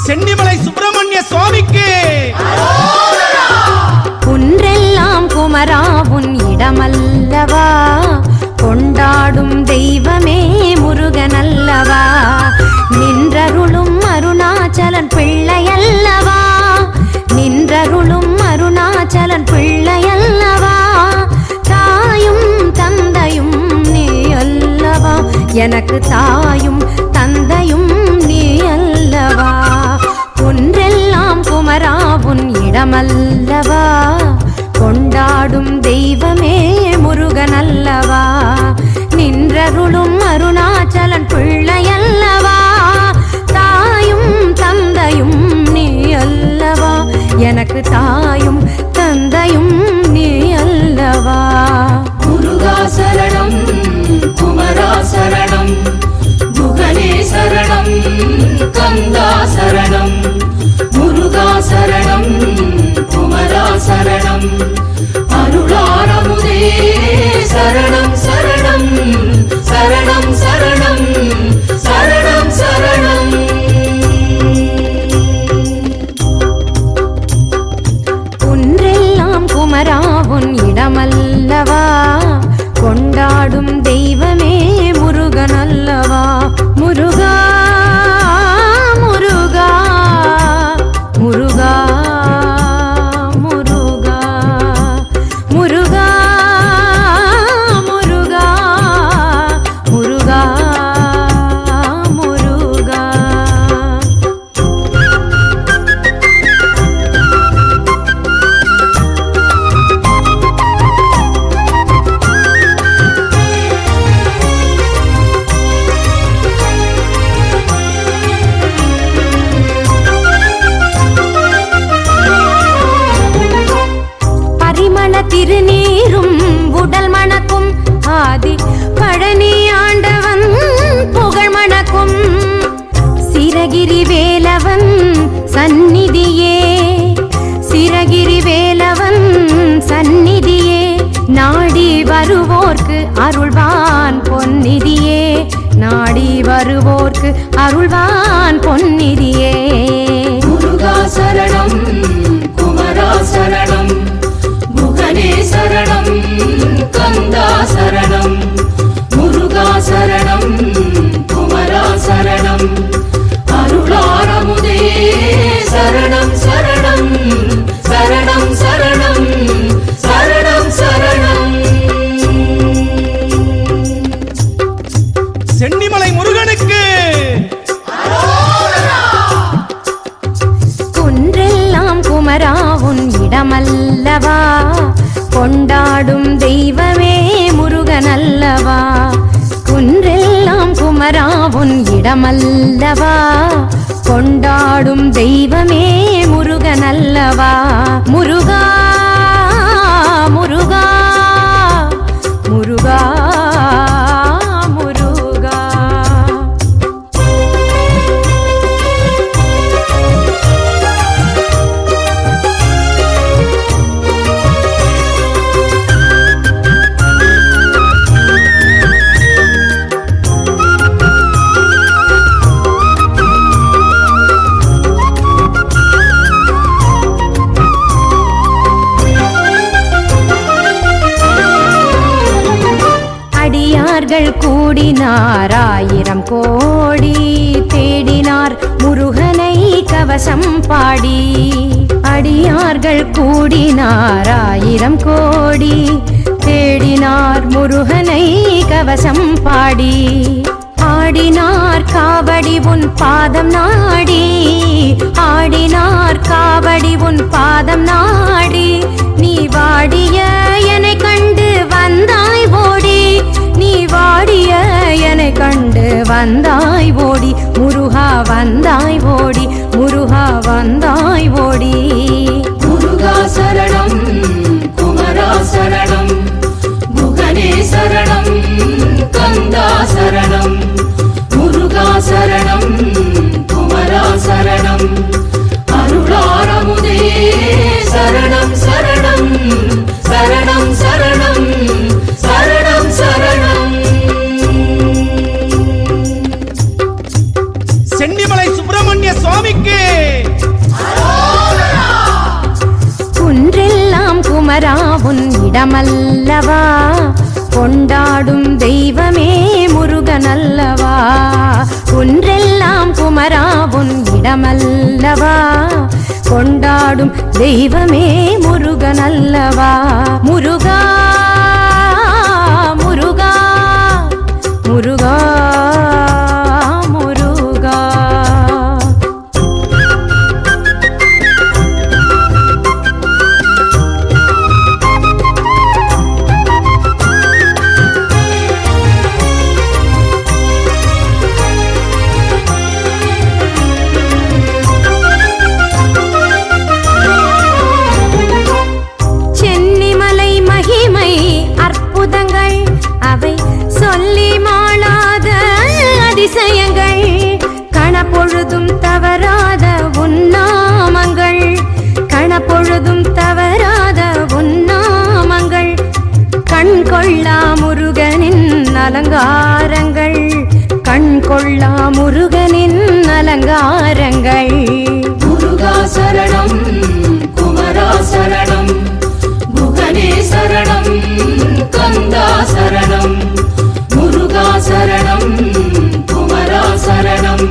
சென்னிமலை சுப்பிரமணிய சுவாமிக்கு குன்றெல்லாம் குமரா உன் இடமல்லவா, கொண்டாடும் தெய்வமே முருகனல்லவா, நின்றருளும் அருணாச்சலன் பிள்ளையல்லவா, நின்றருளும் அருணாச்சலன் பிள்ளையல்லவா, தாயும் தந்தையும் நீ அல்லவா, எனக்கு தாயும் தந்தையும் நீ அல்லவா, குன்றெல்லாம் குமரா உன் இடமல்லவா, கொண்டாடும் தெய்வமே முருகனல்லவா, நின்றருளும் அருணாச்சலன் பிள்ளையல்லவா, தாயும் தந்தையும் நீ அல்லவா, எனக்கு தாயும் தந்தையும் நீ அல்லவா. முருகா சரணம், குமரா சரணம், குகனே சரணம், கந்தா சரணம், முருகா சரணம், குமரா சரணம், அருளாரமுதே சரணம் சரணம் சரணம் சரணம் சரணம் சரணம். குன்றெல்லாம் குமரா உன் இடமல்லவா, கொண்டாடும் தெய்வமே முருகனல்லவா, முருகா முருகா முருகா முருகா முருகா முருகா முருகா முருகா. பரிமள திருநீரும் உடல் மணக்கும் ஆதி பழனி ஆண்டவன் புகழ் மணக்கும் சிரகிரி வேலவன் சந்நிதியே, சிரகிரி வேலவன் சந்நிதியே, நாடி வருவோர்க்கு அருள்வான் பொன்னிதியே, நாடி வருவோர்க்கு அருள்வான் பொன்னிதியே. முருகா சரணம், குமரா சரணம், குகனே சரணம், கந்தா சரணம், முருகா சரணம், குமரா சரணம், அருளாரமுதே சரணம் சரணம் சரணம் சரணம் சரணம் சரணம். சென்னிமலை முருகனுக்கு குன்றெல்லாம் குமரா உன் இடமல்லவா, கொண்டாடும் தெய்வமே முருகனல்லவா, குன்றெல்லாம் குமரா உன் இடமல்லவா, கொண்டாடும் தெய்வமே முருகனல்லவா, முருகா முருகா முருகா முருகா. அடியார்கள் கூடினார் ஆயிரம் கோடி, தேடினார் முருகனை கவசம் பாடி, அடியார்கள் கூடினார் ஆயிரம் கோடி, தேடினார் முருகனை கவசம் பாடி, ஆடினார் காவடி உன் பாதம் நாடி, ஆடினார் காவடி உன் பாதம் நாடி, நீ வாடிய என்னை கண்டு வந்தாய் ஓடி, நீ வாடிய என்னை கண்டு வந்தாய் ஓடி, முருகா வந்தாய் ஓடி, முருகா வந்தாய் ஓடி. முருகா சரணம், குமரா சரணம், குகனே சரணம், கந்தா சரணம், முருகா சரணம், குமரா சரணம், அருளாரமுதே சரணம் சரணம் சரணம் சரணம் சரணம் சரணம். இடமல்லவா, கொண்டாடும் தெய்வமே முருகனல்லவா. ஒன்றெல்லாம் குமரா உன் இடமல்லவா, கொண்டாடும் தெய்வமே முருகனல்லவா. முருகா முருகா முருகா முருகா. சென்னிமலை மகிமை அற்புதங்கள் அவை சொல்லி மாளாத அதிசயங்கள், கணப்பொழுதும் தவறாத உன்னாமங்கள், கணப்பொழுதும் தவறாத உன்னாமங்கள், கண் கொள்ளா முருகனின் அலங்காரங்கள், கண் கொள்ளா முருகனின் அலங்காரங்கள். முருகா சரணம், குமரா சரணம், குகனே சரணம், கந்தா சரணம். முருகா சரணம், குமரா சரணம்,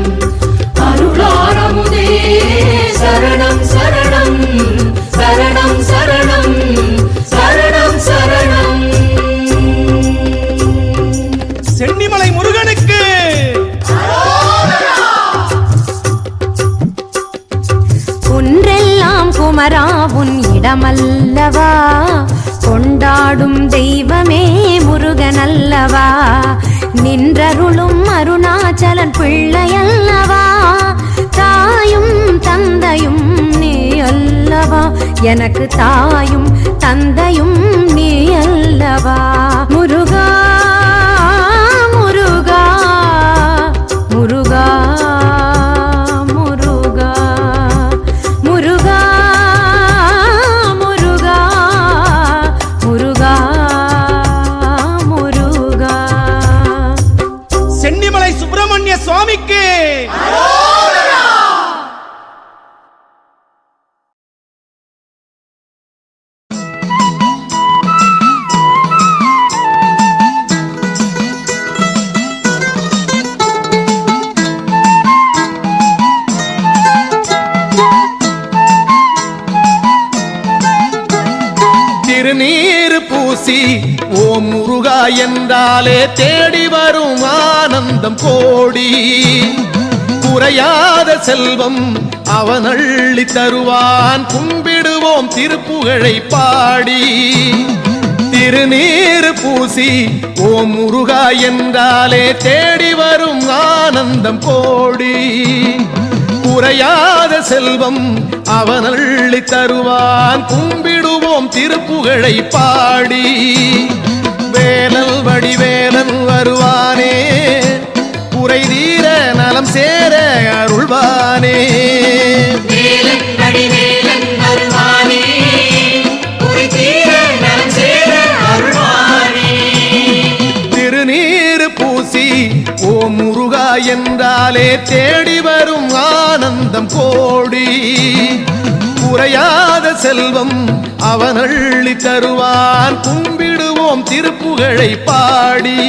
அருளாரமுதே சரணம் சரணம் சரணம் சரணம் சரணம் சரணம். சென்னிமலை முருகனுக்கு ஒன்றெல்லாம் குமரா உன் இடமல்லவா, கொண்டாடும் தெய்வமே முருகனல்லவா. நின்றருளும் அருணாச்சலன் பிள்ளையல்லவா, தாயும் தந்தையும் நீ அல்லவா, எனக்கு தாயும் தந்தையும் நீ அல்லவா. முருகா முருகா முருகா முருகா முருகா முருகா முருகா முருகா. சென்னிமலை சுப்பிரமணிய சுவாமிக்கு திருநீர் பூசி ஓம் முருகா என்றாலே தேடி வரும் ஆனந்தம் கோடி. குறையாத செல்வம் அவன் அள்ளி தருவான், கும்பிடுவோம் திருப்புகழை பாடி. திருநீர் பூசி ஓம் முருகா என்றாலே தேடி வரும் ஆனந்தம் கோடி. குறையாத செல்வம் அவன் அள்ளி தருவான், கும்பிடுவோம் திருப்புகழை பாடி. வேலல் வடிவேலன் வருவானே, குறை தீர நலம் சேர அருள்வானே. வேலன் வடிவேலன் வருவானே, குறை தீர நலம் சேர அருள்வானே. திருநீர் பூசி ஓம் முருகா என்றாலே தேடி வரும் ஆனந்தம் கோடி. குறையாத செல்வம் அவன் அள்ளி தருவான், கும்பிடுவோம் திருப்புகழை பாடி.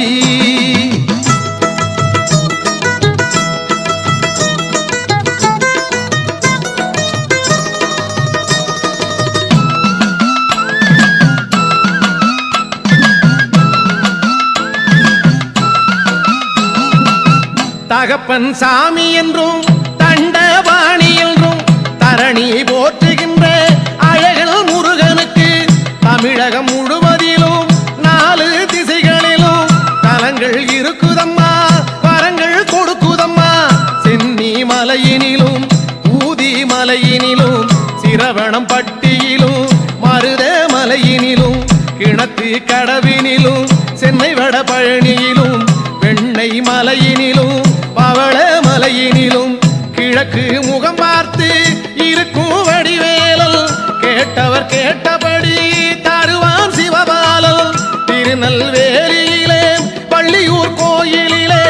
தகப்பன் சாமி என்றும் தண்டபாணி என்றும் தரணி போற்றுகின்ற அழகல் முருகனுக்கு தமிழகம் முழுவதிலும் 4 திசைகளிலும் தலங்கள் இருக்குதம்மா, வரங்கள் கொடுக்குதம்மா. சென்னி மலையினிலும் ஊதி மலையினிலும் சிரவணம் பட்டியிலும் மருத மலையினிலும் கிணத்து கடவினிலும் சென்னை வட பழனியிலும் வெண்ணை மலையினிலும் பவள மலையினிலும் கிழக்கு முகம் பார்த்து இருக்கும் வடிவேலல், கேட்டவர் கேட்டபடி தருவான் சிவபாலல். திருநெல்வேலியிலே பள்ளியூர் கோயிலிலே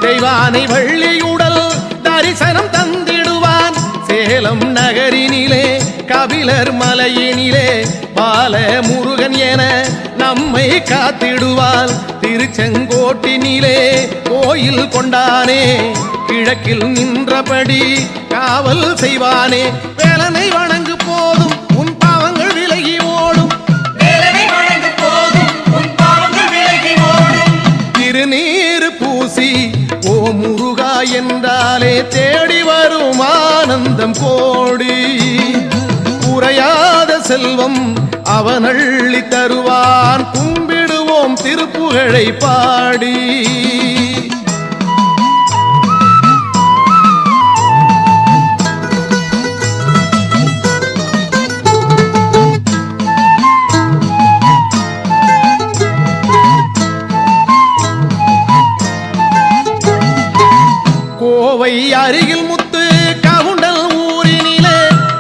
தெய்வானை வள்ளியுடல் தரிசனம் தந்திடுவான். சேலம் நகரினிலே கபிலர் மலையினிலே பால முருகன் என நம்மை காத்திடுவாள். திருச்செங்கோட்டினிலே கோயில் கொண்டானே, கிழக்கில் நின்றபடி காவல் செய்வானே. வேலனை வணங்கு போதும் உன் பாவங்கள் விலகி ஓடும், வேலனை வணங்கு போதும் உன் பாவங்கள் விலகி ஓடும். திருநீறு பூசி ஓ முருகா என்றாலே தேடி வரும் ஆனந்தம் கோடி. குறையாத செல்வம் அவன் அள்ளி தருவான், கும்பிடுவோம் திருப்புகழை பாடி. கோவை அருகில் முத்து கவுண்டல் ஊரினிலே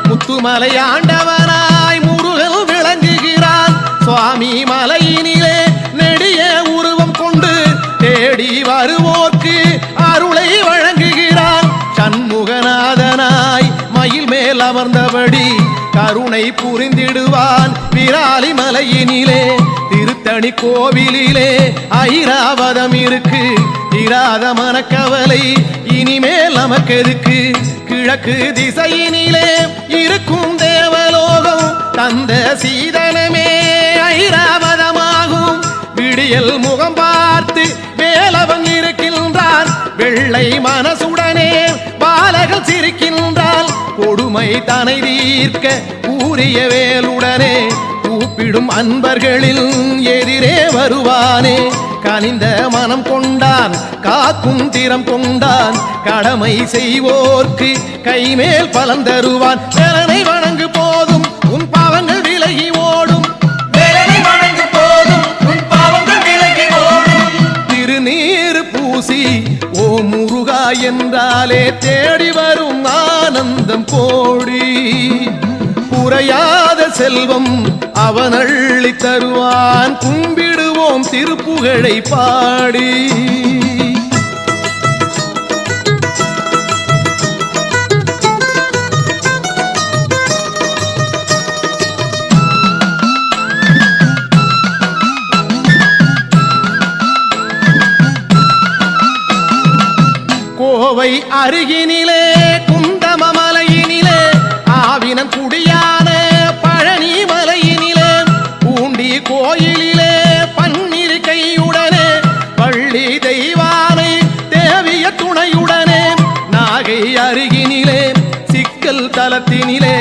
முத்துமலை ஆண்டவனாய் முருகன் விளங்குகிறான். சுவாமி மலையினிலே நெடிய உருவம் கொண்டு தேடி வருவோர்க்கு அருளை வழங்குகிறான். சண்முகநாதனாய் மயில் மேல் அமர்ந்தபடி கருணை புரிந்திடுவான். விராலி மலையினிலே திருத்தணி கோவிலிலே ஐராவதம் இருக்கு, இராத மனக்கவலை இனிமேல் நமக்கு எதுக்கு. கிழக்கு திசையினிலே இருக்கும் தேவலோகம் தந்த சீதனமே ஐராவதமாகும். விடியல் முகம் பார்த்து வேலவன் இருக்கின்றான், வெள்ளை மனசுடனே பாலகள் சிரிக்கின்றால். கொடுமை தனை தீர்க்க கூறிய வேலுடனே கூப்பிடும் அன்பர்களில் எதிரே வருவானே. கனிந்த மனம் கொண்டான், காக்கும் திறம் கொண்டான், கடமை செய்வோர்க்கு கைமேல் பலன் தருவான். வேலனை வணங்கு போதும் உன் பாவங்கள் விலகி ஓடும், வேலனை வணங்கு போதும் உன் பாவங்கள் விலகி ஓடும். திருநீறு பூசி ஓ முருகா என்றாலே தேடி வரும் ஆனந்தம் கோடி. குறையாத செல்வம் அவன் அள்ளி தருவான், கும்பிடுவோம் திருப்புகழை பாடி. கோவை அருகினிலே குந்தமமலையினிலே ஆவினன் குடியான பழனி மலையினிலே பூண்டி கோயிலிலே பன்னிரு கையுடனே பள்ளி தெய்வானை தேவிய துணையுடனே நாகை அருகினிலே சிக்கல் தலத்தினிலே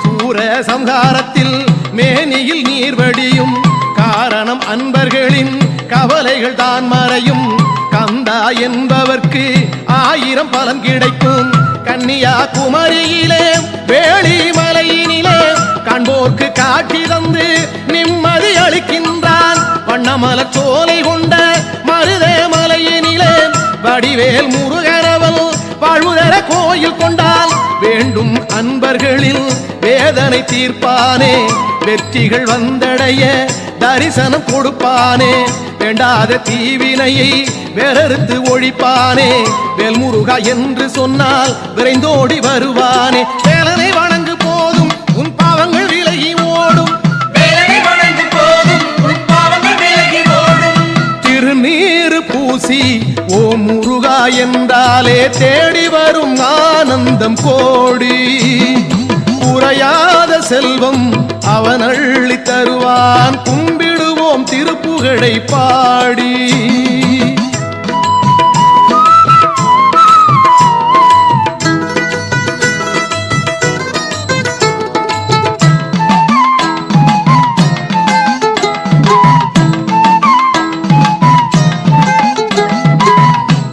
சூர சம்ஹாரத்தில் மேனியில் நீர்வடியும். காரணம் அன்பர்களின் கவலைகள் தான் மறையும். கந்தா என்பவர்க்கு 1000 பலன் கிடைக்கும். கன்னியாகுமரியிலே வேளி மலையினிலே காண்போர்க்கு காட்சி தந்து நிம்மதி அளிக்கின்றான். வண்ணமல சோலை கொண்ட மருதே மலையினிலே வடிவேல் முருகரவல் வாழ்வுதர கோயில் கொண்டால் வேண்டும் அன்பர்களில் வேதனை தீர்ப்பானே. வெற்றிகள் வந்தடைய தரிசனம் கொடுப்பானே. வேண்டாத தீவினையை வேறறுத்து ஒழிப்பானே. வேல்முருகா என்று சொன்னால் விரைந்தோடி வருவானே. வேலனை வணங்கு போதும் உன் பாவங்கள் விலகி ஓடும், வேலனை வணங்கு போதும் உன் பாவங்கள் விலகி ஓடும். திருநீறு பூசி ஓ முருகா என்றாலே தேடி வரும் ஆனந்தம் கோடி. குறையாத செல்வம் அவன் அள்ளி தருவான், கும்பிடுவோம் திருப்புகழை பாடி.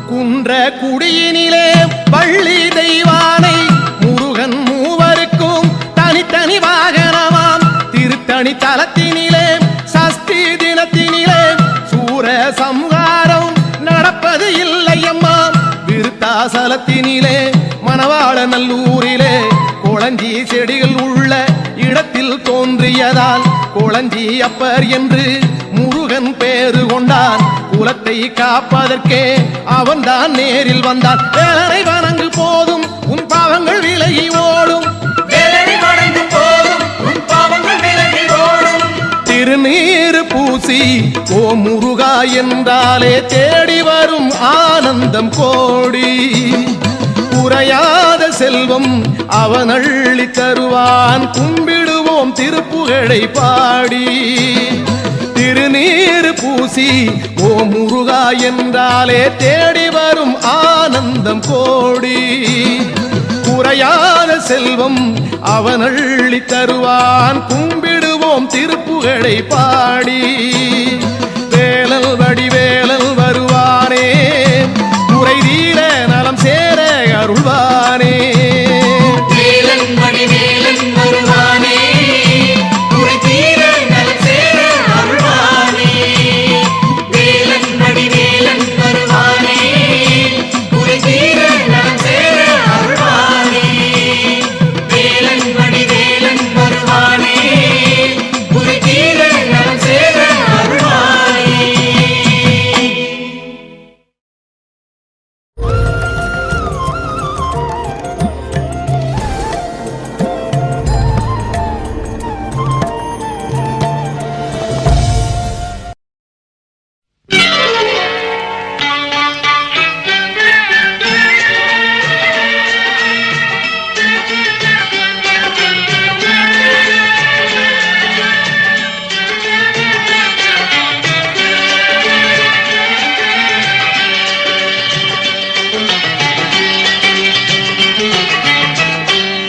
குன்ற குடியினிலே பள்ளி தெய்வானை முருகன் மூவருக்கும் தனித்தனி வாகனமாம். திருத்தணி தலத்தினிலே சஷ்டி தினத்தினிலே சூர சம்ஹாரம் நடப்பது இல்லையம்மா. விருத்தாசலத்தினிலே மணவாள நல்லூரிலே கோளஞ்சி செடிகள் உள்ள இடத்தில் தோன்றியதால் கோளஞ்சி அப்பர் என்று முருகன் பேரு கொண்டான். குலத்தை காப்பதற்கே அவன்தான் நேரில் வந்தான். வேலனை வணங்கு போதும் உன் பாவங்கள் விலகி ஓடும், வேலனை வணங்கு போதும் உன் பாவங்கள் விலகி ஓடும். திருநீர் பூசி ஓ முருகா என்றாலே தேடி வரும் ஆனந்தம் கோடி. குறையாத செல்வம் அவன் அள்ளி தருவான், கும்பிடுவோம் திருப்புகழை பாடி. திருநீர் பூசி ஓ முருகா என்றாலே தேடி வரும் ஆனந்தம் கோடி. குறையாத செல்வம் அவன் அள்ளி தருவான், கும்பிடுவோம் திருப்புகழை பாடி. வேலல் வடிவேலல் வருவானே, குறை தீர நலம் சேர அருள்வானே. வேலன் வடிவேலன் வருவானே, குறை தீர நலம் சேர அருள்வானே. வேலன் வடிவேலன் வருவானே, குறை தீர நலம் சேர அருள்வானே. வேலன் வடிவேலன் வருவானே, குறை தீர நலம் சேர அருள்வானே.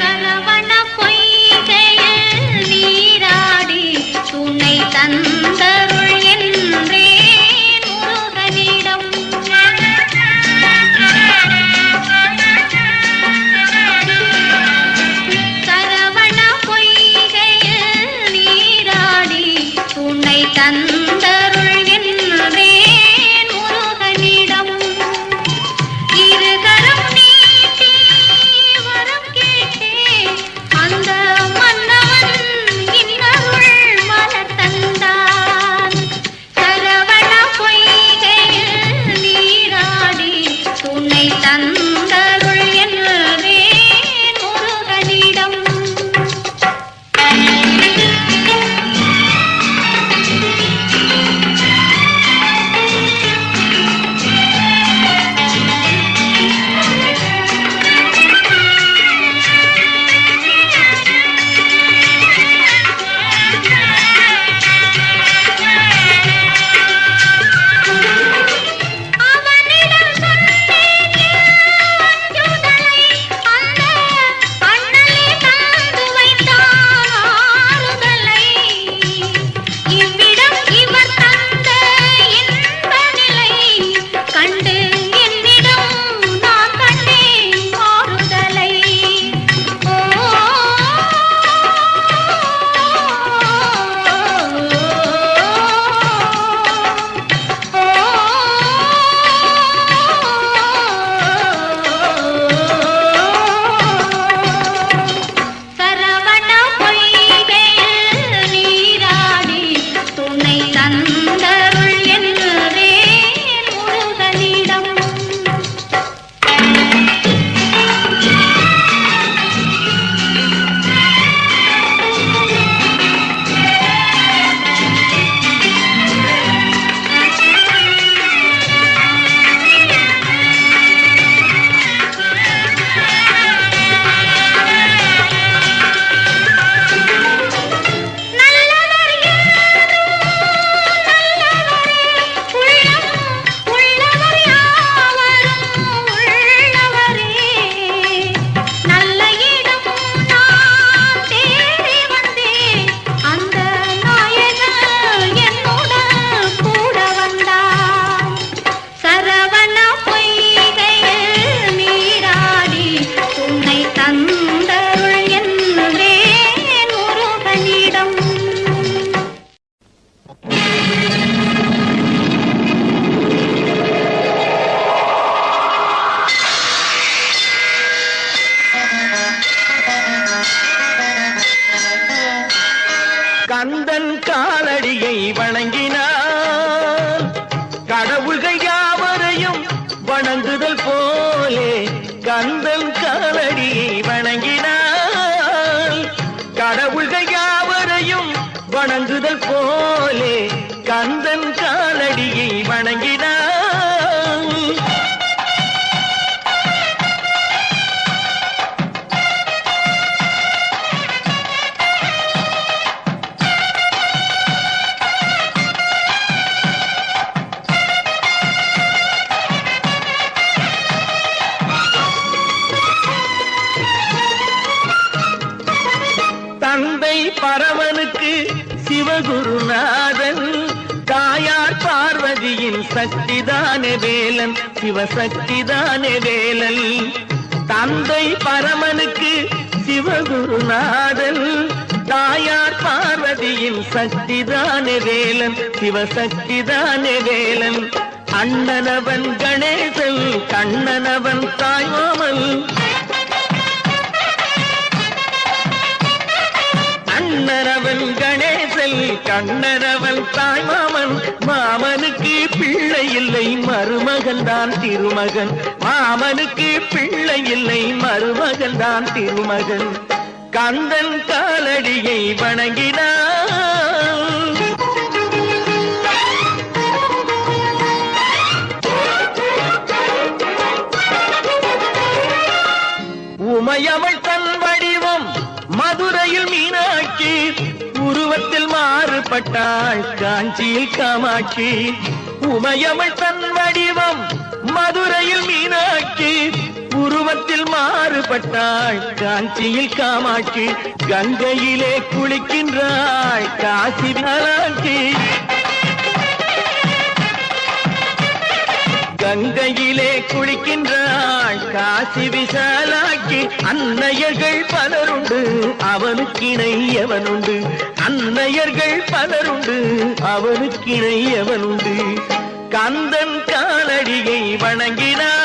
சரவண பொய்கையில் நீராடி துணை தந்தருள் என்றேன் முருகனிடம். சரவண பொய்கையில் நீராடி துணை தந்தருள் என்றேன் முருகனிடம். இருகரம் நீட்டி வரம் கேட்டேன், அந்த மன்னவன் இன்னருள் மலர் தந்தான். சரவண பொய்கையில் நீராடி துணை தந்தருள் என்றேன் முருகனிடம். அவனிடம் சொன்னேன் அஞ்சுதலை, அந்த அண்ணலே தந்து வைத்தான் ஆறுதலை. இவ்விடம் இவர் தந்த இன்ப நிலை கண்டு என்னிடம் நான் கண்டேன் ஆறுதலை. சரவண பொய்கையில் நீராடி துணை தந்தருள் என்றேன் முருகனிடம். நல்லவர் யாரும் நல்லவரே, உள்ளம் உள்ளவர் யாவரும் உள்ளவரே. நல்ல இடம் நான் தேடி வந்தேன், அந்த நாயகன் என்னுடன் கூட வந்தான். சரவண பொய்கையில் நீராடி துணை தந்தருள் என்றேன் முருகனிடம். கந்தன் காலடியை வணங்கினான், கடவுள்கள் யாவரையும் வணங்குதல் போலே. கந்தன் காலடியை வணங்கினான், கடவுள்கள் யாவரையும் வணங்குதல் போலே. பரமனுக்கு சிவகுருநாதன், தாயார் பார்வதியின் சக்திதானே வேலன், சிவசக்திதானே வேலன். தந்தை பரமனுக்கு சிவகுருநாதன், தாயார் பார்வதியின் சக்திதானே வேலன், சிவசக்திதானே வேலன். அண்ணனவன் கணேசன், கண்ணனவன் தாய்மாமன், அண்ணனவன் கணேசன், கண்ணனவன் தாய்மாமன். மாமனுக்கு பிள்ளை இல்லை, மருமகன் தான் திருமகன். மாமனுக்கு பிள்ளை இல்லை, மருமகன் தான் திருமகன். கந்தன் காலடியை வணங்கினான், உமையவள் தன் வடிவம் மதுரையில் மீனாட்சி, உருவத்தில் மாறுபட்டாள் காஞ்சியில் காமாட்சி. உமையவள் தன் வடிவம் மதுரையில் மீனாட்சி, உருவத்தில் மாறுபட்டாள் காஞ்சியில் காமாட்சி. கங்கையிலே குளிக்கின்றாள் காசி விசாலாட்சி, கங்கையிலே குளிக்கின்றாள் காசி விசாலாட்சி. அன்னையர்கள் பலருண்டு, அவனுக்கிணை எவனுண்டு? அன்னையர்கள் பலருண்டு, அவனுக்கிணை எவனுண்டு? கந்தன் காலடியை வணங்கினான்,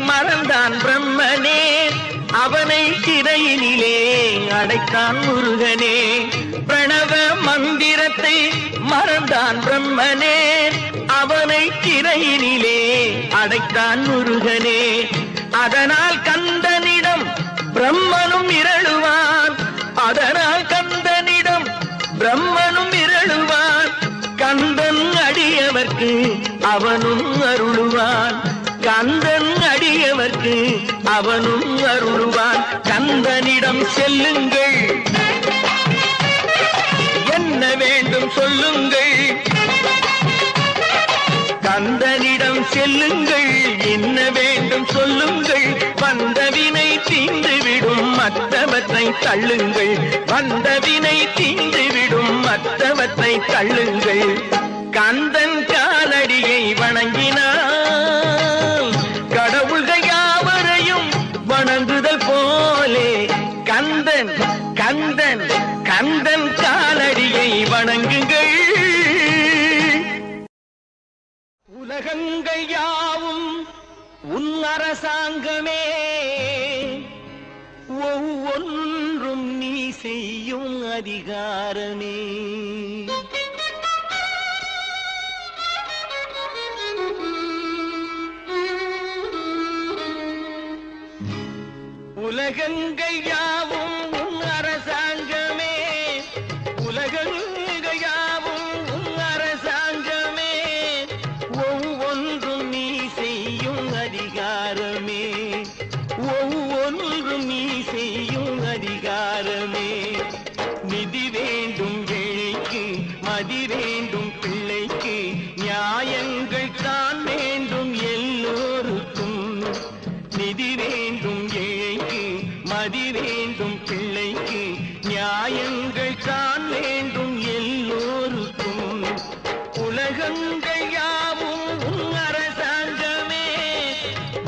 மறந்தான் பிரம்மனே, அவனை சிறையினிலே அடைத்தான் முருகனே. பிரணவ மந்திரத்தை மறந்தான் பிரம்மனே, அவனை சிறையினிலே அடைத்தான் முருகனே. அதனால் கந்தனிடம் பிரம்மனும் இரளுவான், அதனால் கந்தனிடம் பிரம்மனும் இரளுவான். கந்தன் அடியவர்க்கு அவனும் அருளுவான், கந்தன் அடியவர்க்கு அவனும் அருளுவான். கந்தனிடம் செல்லுங்கள், என்ன வேண்டும் சொல்லுங்கள். கந்தனிடம் செல்லுங்கள், என்ன வேண்டும் சொல்லுங்கள். வந்தவினை தீந்துவிடும், மற்றவற்றை தள்ளுங்கள். வந்தவினை தீந்துவிடும், மற்றவற்றை தள்ளுங்கள். கந்தன் காலடியை வணங்கினான், கடவுள்கள் யாவரையும் வணங்குதல் போலே. கந்தன் கந்தன் கந்தன் காலடியை வணங்குங்கள். உலகங்கள் யாவும் உன் அரசாங்கமே, ஒவ்வொன்றும் நீ செய்யும் அதிகாரமே. உலகங்கள் யாவும் உன் அரசாங்கமே, உலகங்கள் யாவும் உன் அரசாங்கமே, ஒவ்வொன்றும் நீ செய்யும் அதிகாரமே, ஒவ்வொன்றும் நீ செய்யும் அதிகாரமே. நிதி வேண்டும் ஏழைக்கு, மதி வேண்டும் பிள்ளைக்கு, நியாயங்கள் தான் வேண்டும் எல்லோருக்கும். நிதி வேண்டும் ஏழைக்கு, மதி வேண்டும் பிள்ளைக்கு, நியாயங்கள் தான் வேண்டும் எல்லோருக்கும். உலகங்கள் யாவும் உன் அரசாங்கமே,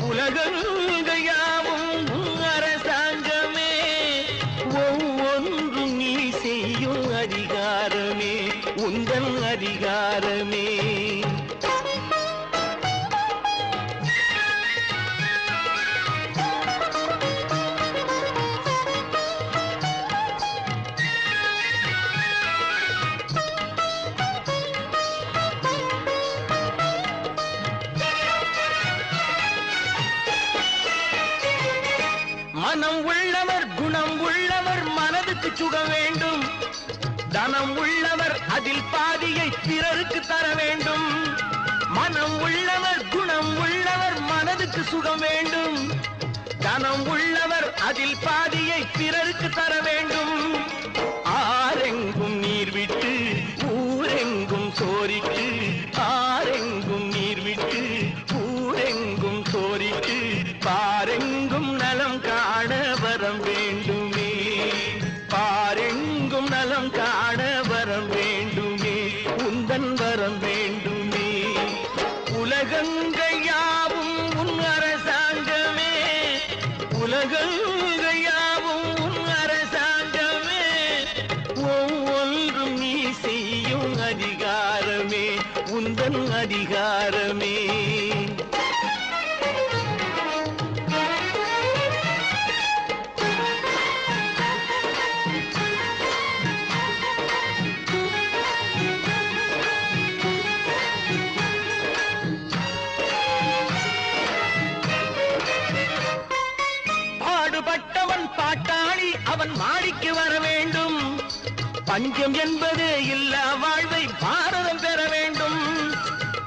உலகங்கள் யாவும் உன் அரசாங்கமே, ஒவ்வொன்றும் நீ செய்யும் அதிகாரமே, உந்தன் அதிகாரமே. மனம் உள்ளவர் குணம் உள்ளவர் மனதுக்கு சுக வேண்டும், தனம் உள்ளவர் அதில் பாதியை பிறருக்கு தர வேண்டும். மனதுக்கு சுகம் வேண்டும். தனம் உள்ளவர் அதில் பாதியை பிறருக்கு தர வேண்டும். ஆரெங்கும் நீர் விட்டு ஊரெங்கும் சோரிட்டு, ஆரெங்கும் நீர் விட்டு ஊரெங்கும் சோரிட்டு, பாரெங்கும் நலம் காண வரம் வேண்டுமே, பாரெங்கும் நலம் காண வரம் வேண்டுமே, உந்தன் வரம் வேண்டுமே. உலகங்கள் யாவும் உன் அரசாங்கமே, உலகங்கள் யாவும் உன் அரசாங்கமே, ஒவ்வொன்றும் நீ செய்யும் அதிகாரமே, உந்தன் அதிகாரமே. பாடுபட்டவன் பாட்டாளி அவன் மாடிக்கு வர வேண்டும். பஞ்சம் என்பது இல்லா வாழ்வை பாரதம் பெற வேண்டும்.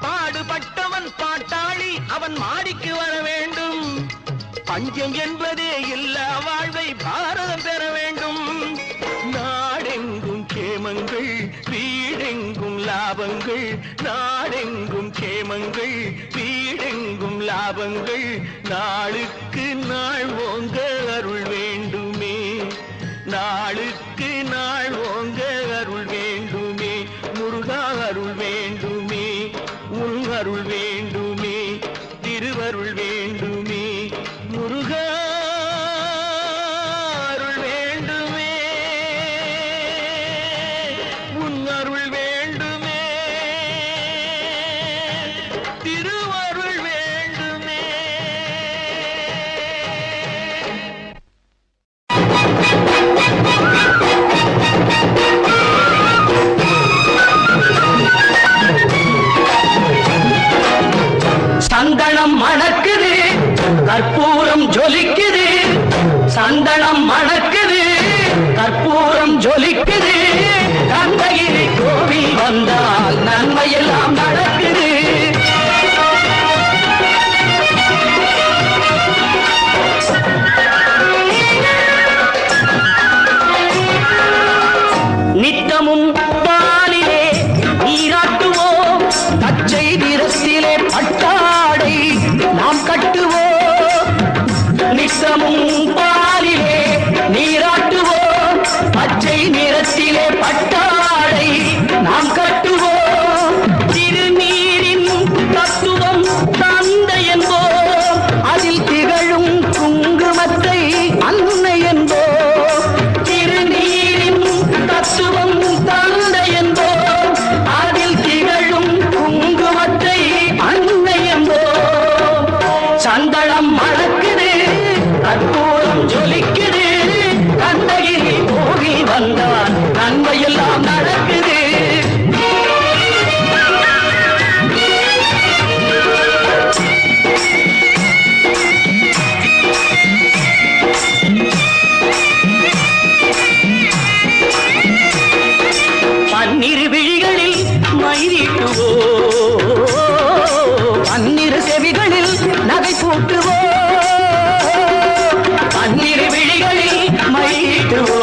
பாடுபட்டவன் பாட்டாளி அவன் மாடிக்கு வர வேண்டும். பஞ்சம் என்பது இல்லா வாழ்வை பாரதம் பெற வேண்டும். நாடெங்கும் கேமங்கள் வீடெங்கும் லாபங்கள், நாடெங்கும் கேமங்கள் வீடெங்கும் லாபங்கள், நாளுக்கு நாள் ஓங்க அருள் வேண்டுமே, நாளுக்கு நாள் ஓங்க அருள் வேண்டுமே, முருகா அருள் வேண்டுமே, உன் அருள் வேண்டுமே, திருவருள் வேண்டுமே, முருகா அருள் வேண்டுமே, உன் அருள் வேண்டுமே, திருவருள் வேண்டுமே. சந்தனம் மணக்குது, கற்பூரம் ஜொலிக்குது, சந்தனம் மணக்குது, கற்பூரம் ஜொலிக்குது, கந்தகிரி கோவில் வந்தால் நன்மையெல்லாம் நடக்குது. நித்தமும் பாலிலே நீராட்டுவோம், பச்சை நிறத்திலே பட்டாடை நாம் கட்டுவோம். நித்தமும் பாலிலே நீராட்டுவோம், பச்சை நிறத்திலே பட்டாடை நாம் கட்டுவோம். திருநீரின் தத்துவம் தந்தை என்போம், அதில் திகழும் குங்குமத்தை அன்னை என்போம். திருநீரின் தத்துவம் தந்தை என்போம், அதில் திகழும் குங்குமத்தை அன்னை என்போம். சந்தனம் மணக்குது, கற்பூரம் ஜொலிக்குது, கந்தகிரி கோவில் வந்தால் நன்மையெல்லாம் நடக்குது. பன்னிரு விழிகளில் மயிரிட்டுவோ, பன்னிரு செவிகளில் நகை பூட்டுவோ, பன்னிரு விழிகளில் மயிரிட்டுவோ,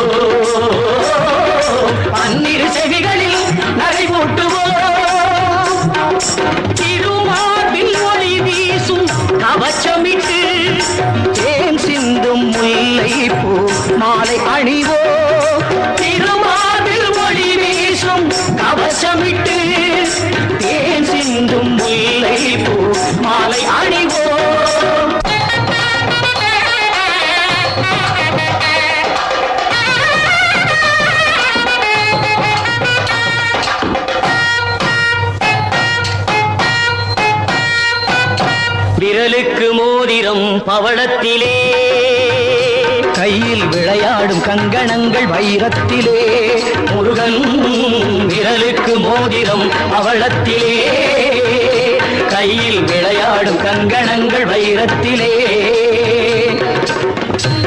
பன்னிரு செவிகளில் நகை பூட்டுவோ. திருமார்பில் ஒளி வீசும் கவச்சமிட்டு, தேன் சிந்தும் முல்லை பூ மாலை அணிவோ. திருமார்பில் ஒளி வீசும் கவசமிட்டு, தேன் சிந்தும் முல்லை பூ மாலை அணிவோ. விரலுக்கு மோதிரம் பவளத்திலே, கையில் விளையாடும் கங்கணங்கள் வைரத்திலே. முருகன் விரலுக்கு மோதிரம் பவளத்திலே, கையில் விளையாடும் கங்கணங்கள் வைரத்திலே.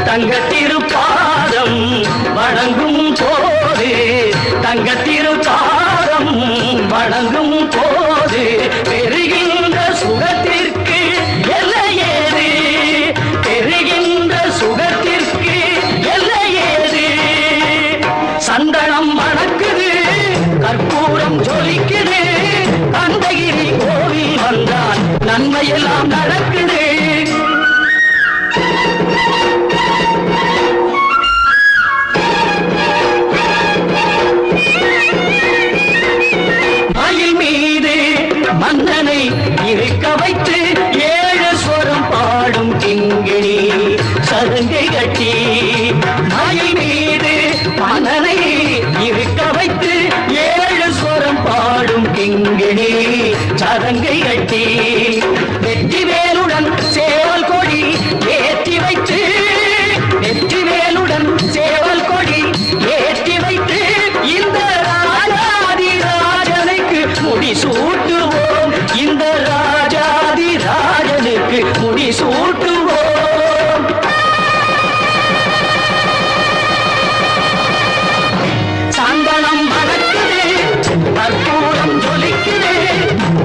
தங்கத்திருப்பாதம் வணங்கும் போது, தங்கத்திருப்பாதம் வணங்கும் போது, பெறுகின்ற சுகத்திற்கு எல்லையே நன்மையெல்லாம் நடக்குது. மயில் மீது மன்னனை இருக்க வைத்து 7 ஸ்வரம் பாடும் கிங்கிணி சதங்கை கட்டி. மயில் மீது மன்னனை இருக்க வைத்து 7 ஸ்வரம் பாடும் கிங்கிணி சதங்கை கட்டி. வெற்றி வேலுடன் சேவல் கொடி ஏற்றி வைத்து, வெற்றி வேலுடன் சேவல் கொடி ஏற்றி வைத்து இந்த ராஜாதி ராஜனுக்கு முடி சூட்டுவோம். இந்த ராஜாதி ராஜனுக்கு முடி சூட்டுவோம். சந்தனம் மணக்குது, கற்பூரம் ஜொலிக்குது,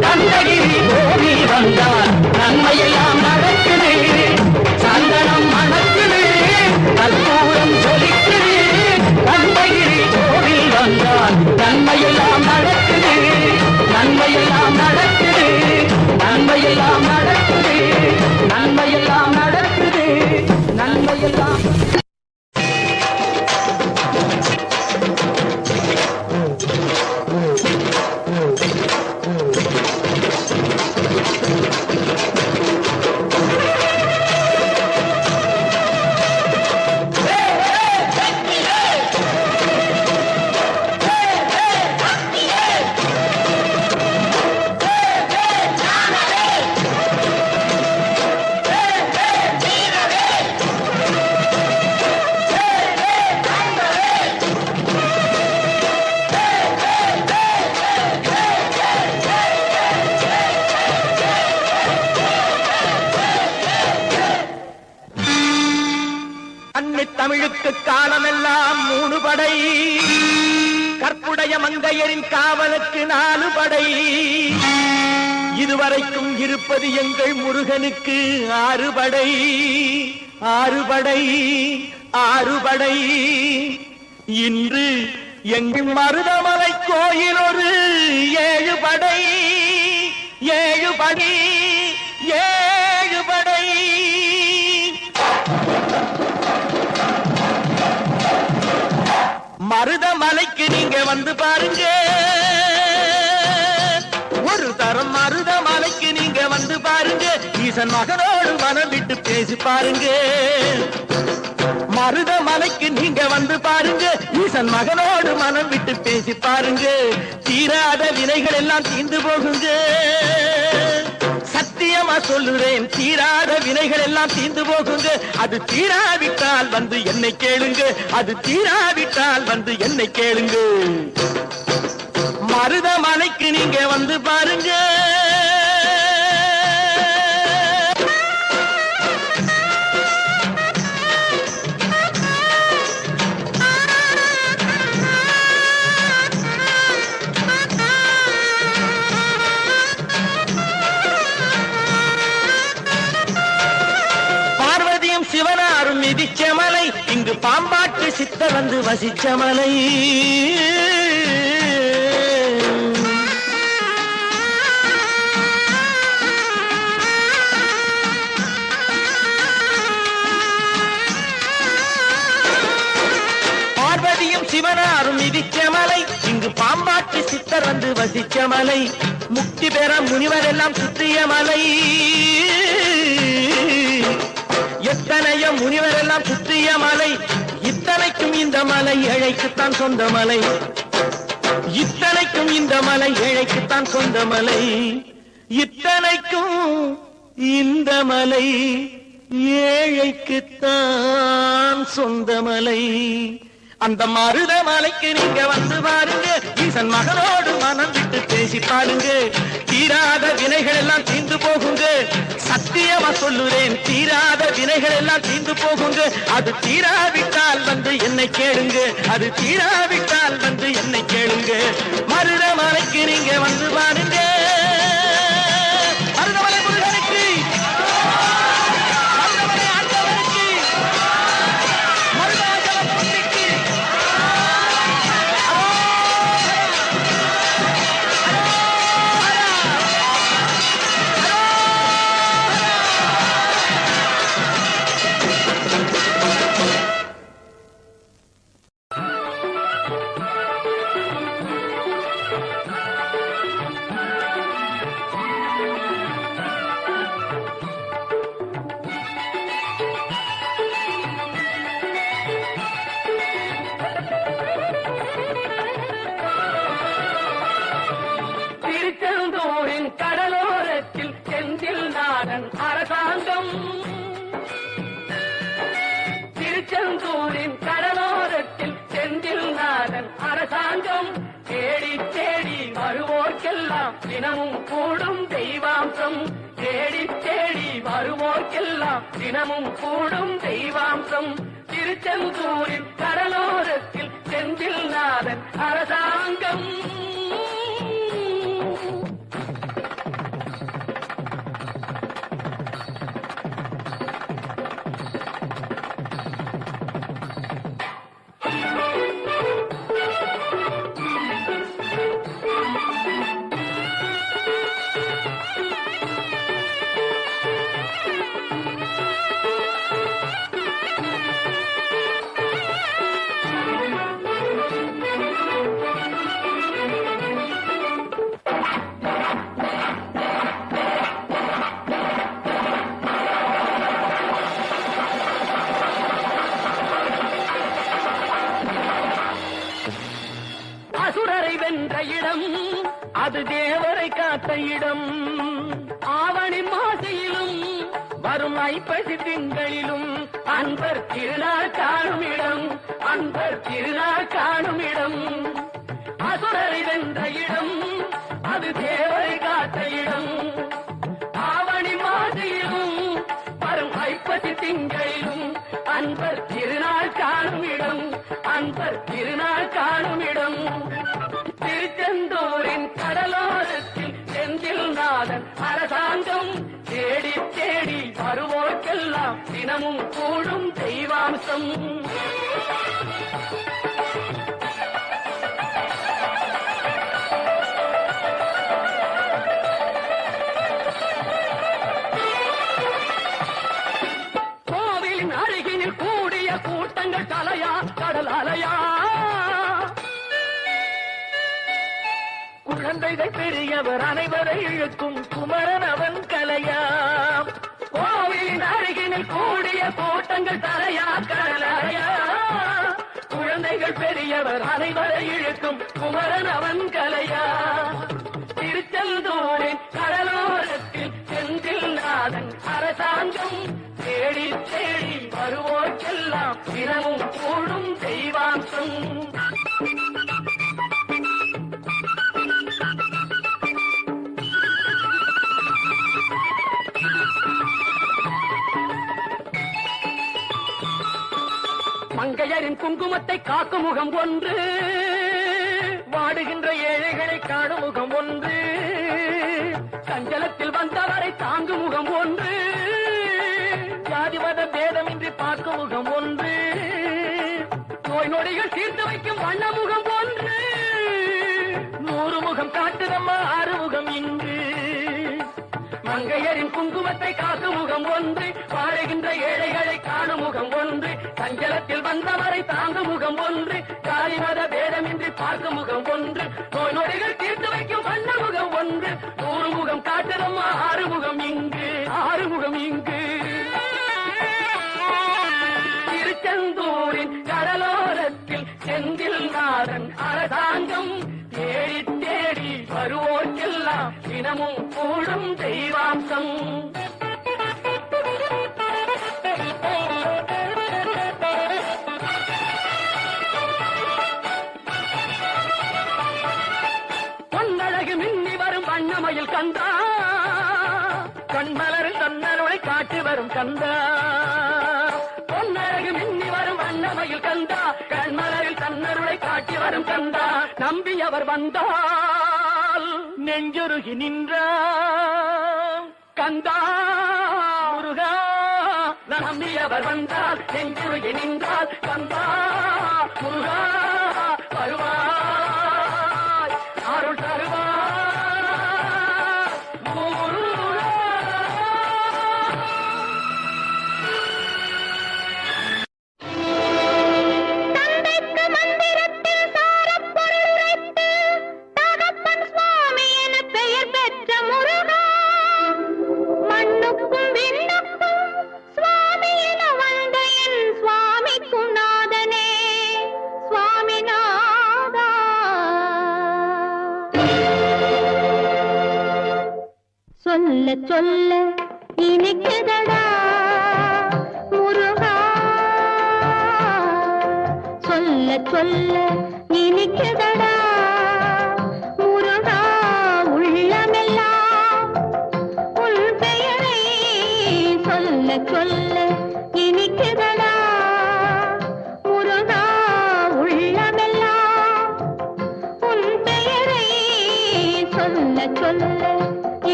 கந்தகிரி கோவி வந்தால் நன்மையெல்லாம் நடக்குது. சந்தனம் மணக்குது, கற்பூரம் ஜொலிக்குது, கந்தகிரி கோவில் வந்தால் நன்மையெல்லாம் நடக்குது. நன்மையெல்லாம் நடக்குது, நன்மையெல்லாம் நடக்குது, நன்மையெல்லாம் நடக்குது, நன்மையெல்லாம். தமிழுக்கு காலமெல்லாம் 3 படை, கற்புடைய மங்கையரின் காவலுக்கு 4 படை. இதுவரைக்கும் இருப்பது எங்கள் முருகனுக்கு 6 படை. 6 படை, 6 படை. இன்று எங்கள் மருதமலை கோயில் ஒரு 7 படை. 7 படை, 7 படை. மருதமலைக்கு நீங்க வந்து பாருங்க, ஒரு தரம் மருதமலைக்கு நீங்க வந்து பாருங்க. ஈசன் மகனோடு மனம் விட்டு பேசி பாருங்க. மருதமலைக்கு நீங்க வந்து பாருங்க, ஈசன் மகனோடு மனம் விட்டு பேசி பாருங்க. தீராத வினைகள் எல்லாம் தீர்ந்து போகுங்க. சத்தியமா சொல்லுறேன், தீராத வினைகள் எல்லாம் தீர்ந்து போகுங்க. அது தீராவிட்டால் வந்து என்னை கேளுங்க, அது தீராவிட்டால் வந்து என்னை கேளுங்க. மருதமலைக்கு நீங்க வந்து பாருங்க. சிவனாரும் மிதிச்ச மலை, இங்கு பாம்பாட்டு சித்தர் வந்து வசிச்ச மலை. பார்வதியும் சிவனாரும் மிதிச்ச மலை, இங்கு பாம்பாட்டு சித்தர் வந்து வசிச்ச மலை. முக்தி பெற முனிவர் எல்லாம் சுற்றிய மலை. எத்தனைய முனிவர் எல்லாம் சுற்றிய மலை. இத்தனைக்கும் இந்த மலை ஏழைக்குத்தான் சொந்த மலை. இத்தனைக்கும் இந்த மலை ஏழைக்குத்தான் சொந்த மலை. இத்தனைக்கும் இந்த மலை ஏழைக்குத்தான் சொந்த மலை. அந்த மருதமலைக்கு நீங்க வந்து பாருங்க, ஈசன் மகனோடு மனம் விட்டு பேசி பாருங்க. தீராத வினைகள் எல்லாம் தீர்ந்து போகுங்க. சத்தியமா சொல்லுறேன், தீராத வினைகள் எல்லாம் தீர்ந்து போகுங்க. அது தீராவிட்டால் வந்து என்னை கேளுங்க, அது தீராவிட்டால் வந்து என்னை கேளுங்க. மருதமலைக்கு நீங்க வந்து பாருங்க. மருதமலை முருகனுக்கு, மருதமலை ஆண்டவனுக்கு, மருதாச்சல மூர்த்திக்கு அரசாங்கம் தேடி தேடி வருவோர்க்கெல்லாம் தினமும் கூடும் தெய்வாம்சம் தேடி தேடி வருவோர்க்கெல்லாம் தினமும் கூடும் தெய்வாம்சம் திருச்செந்தூரின் கடலோரத்தில் செந்தில் நாதன் அரசாங்கம் அசுரரை வென்ற இடம் அது தேவரை காத்த இடம் ஆவணி மாசையிலும் வரும் ஐப்பசி திங்களிலும் அன்பர் திருநாள் காணும் இடம் அன்பர் திருநாள் காணும் இடம் அசுரரை வென்ற இடம் அது தேவரை காத்த இடம் ஆவணி மாசையிலும் வரும் ஐப்பசி திங்களிலும் அன்பர் திருநாள் காணும் இடம் அன்பர் திருநாள் காணும் இடம் திருச்செந்தூரின் கடலோரத்தில் செந்தில் நாதன் அரசாங்கம் தேடி தேடி வருவோர்க்கெல்லாம் தினமும் கூடும் தெய்வாம்சம் கோவிலின் அருகினில் கூடிய கூட்டங்கள் கலையா கடல் அலையா குழந்தைகள் பெரியவர் அனைவரை இழுக்கும் குமரன் அவன் கலையாம் கோவிலின் அருகினில் கூடிய கூட்டங்கள் தலையா கடலையா குழந்தைகள் பெரியவர் அனைவரை இழுக்கும் குமரன் அவன் கலையா திருச்செந்தூரின் கடலோரத்தில் செந்தில் நாதன் அரசாங்கம் தேடி தேடி வருவோர்க்கெல்லாம் தினமும் கூடும் தெய்வாம்சம் மங்கையரின் குங்குமத்தை காக்கும் முகம் ஒன்று வாடுகின்ற ஏழைகளை காணும் முகம் ஒன்று சஞ்சலத்தில் வந்தவரை தாங்கும் முகம் ஒன்று ஜாதிமத பேதமின்றி பார்க்கும் முகம் ஒன்று நோய் நொடிகள் தீர்த்து வைக்கும் வண்ண முகம் ஒன்று 100 முகம் காட்டுதம்மா 6 முகம் இங்கு மங்கையரின் குங்குமத்தை காக்கும் முகம் ஒன்று வாழுகின்ற ஏழைகளை காணும் முகம் ஒன்று சஞ்சலத்தில் வந்தவரை தாங்கும் முகம் ஒன்று ஜாதி மத பேதமின்றி பார்க்கும் முகம் ஒன்று நோய் நொடிகள் தீர்த்து வைக்கும் வண்ண முகம் ஒன்று 100 முகம் காட்டுதம்மா 6 முகம் இங்கு 6 முகம் இங்கு திருச்செந்தூரின் கடலோரத்தில் செந்தில் நாதன் அரசாங்கம் தேடி தேடி வருவோர்க்கெல்லாம் தினமும் கூடும் தெய்வாம்சம் பொன்னழகு மின்னி வரும் வண்ணமயில் கந்தா கண்மலரில் தன்னருளை காட்டி வரும் கந்தா பொன்னழகு மின்னி வரும் வண்ணமயில் கந்தா கண்மலரில் தன்னருளை காட்டி வரும் கந்தா நம்பி அவர் வந்தால் நெஞ்சுருகி நின்றார் கந்தா முருகா நம்பி அவர் வந்தால் நெஞ்சுருகி நின்றால் கந்தா முருகா வருவாய் அருள் தருவாய் முருகா. தந்தைக்கு மந்திரத்தில் சாரப்பொருள் உரைத்து தகப்பன் சுவாமி என பெயர் பெற்ற முருகா மண்ணுக்கும் விண்ணுக்கும் சுவாமி என வந்த என் சுவாமிக்கும் நாதனே சுவாமிநாதா சொல்ல சொல்ல இனிக்குதடா முருகா சொல்ல சொல்ல இனிக்குதடா முருகா உள்ளமெல்லாம் உன் பெயரை சொல்ல சொல்ல இனிக்குதடா முருகா உள்ளமெல்லாம் உன் பெயரை சொல்ல சொல்ல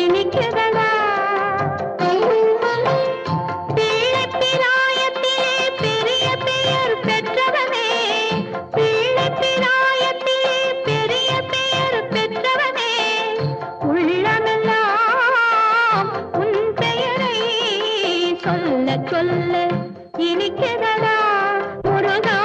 இனிக்குதடா பிள்ளைப்பிராயத்திலே பெரிய பெயர் பெற்றவனே பிள்ளைப்பிராயத்திலே பெரிய பெயர் பெற்றவனே உள்ளமெல்லாம் உன் பெயரை சொல்ல சொல்ல இனிக்குதடா முருகா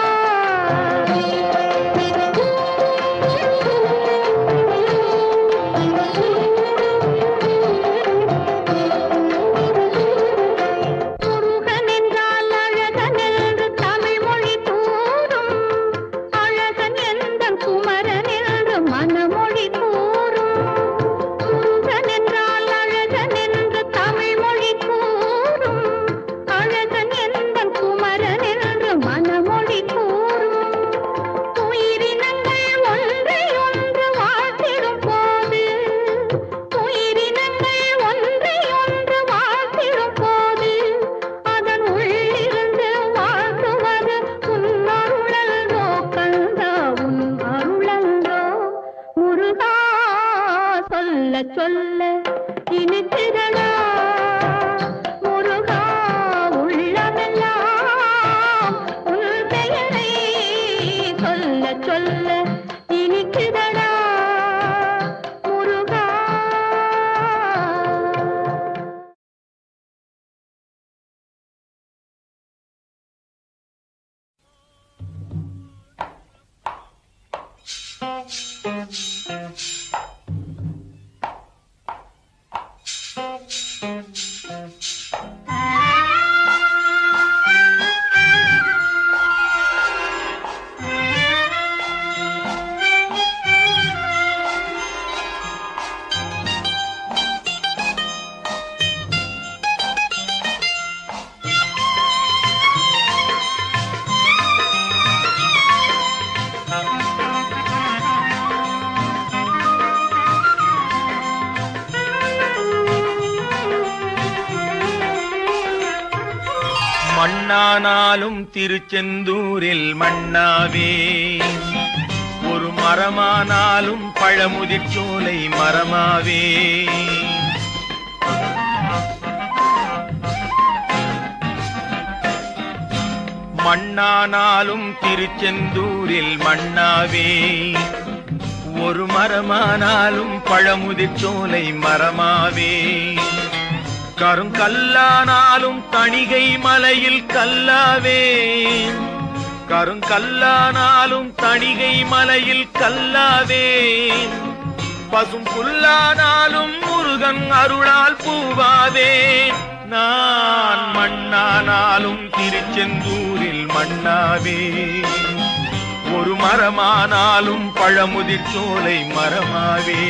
முருகன் என்றால் அழகன் என்று தமிழ் மொழி கூறும் அழகன் எந்தன் குமரன் என்று மனமொழி கூறும் முருகன் என்றால் அழகன் என்று தமிழ் மொழி கூறும் அழகன் எந்தன் குமரன் என்று மனமொழி கூறும் உயிரினங்கள் ஒன்றை ஒன்று வாழ்த்திடும் போது உயிரினங்கள் ஒன்றை ஒன்று வாழ்த்திடும் போது அதன் உள்ளிருந்து வாழ்த்துவது உன் அருளன்றோ கந்தா உன் அருளன்றோ முருகா சொல்ல சொல்ல இனிக்குதடா முருகா உள்ளமெல்லாம் உன் பெயரை சொல்ல சொல்ல இனிக்குதடா முருகா மண்ணானாலும் திருச்செந்தூரில் மண்ணாவே ஒரு மரமானாலும் பழமுதிர்ச்சோலை மரமாவே மண்ணானாலும் திருச்செந்தூரில் மண்ணாவே ஒரு மரமானாலும் பழமுதிர்ச்சோலை மரமாவே கருங்கல்லானாலும் தணிகை மலையில் கல்லாவே கருங்கல்லானாலும் தணிகை மலையில் கல்லாவே பசும் புல்லானாலும் முருகன் அருளால் பூவாவே நான் மண்ணானாலும் திருச்செந்தூரில் மண்ணாவே ஒரு மரமானாலும் பழமுதிர்ச்சோலை மரமாவே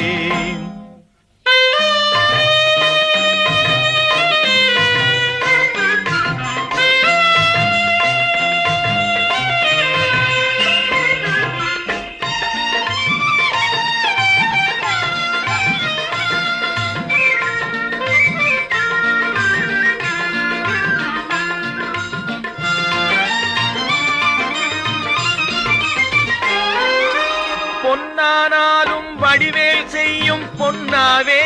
பொன்னானாலும் வடிவேல் செய்யும் பொன்னாவே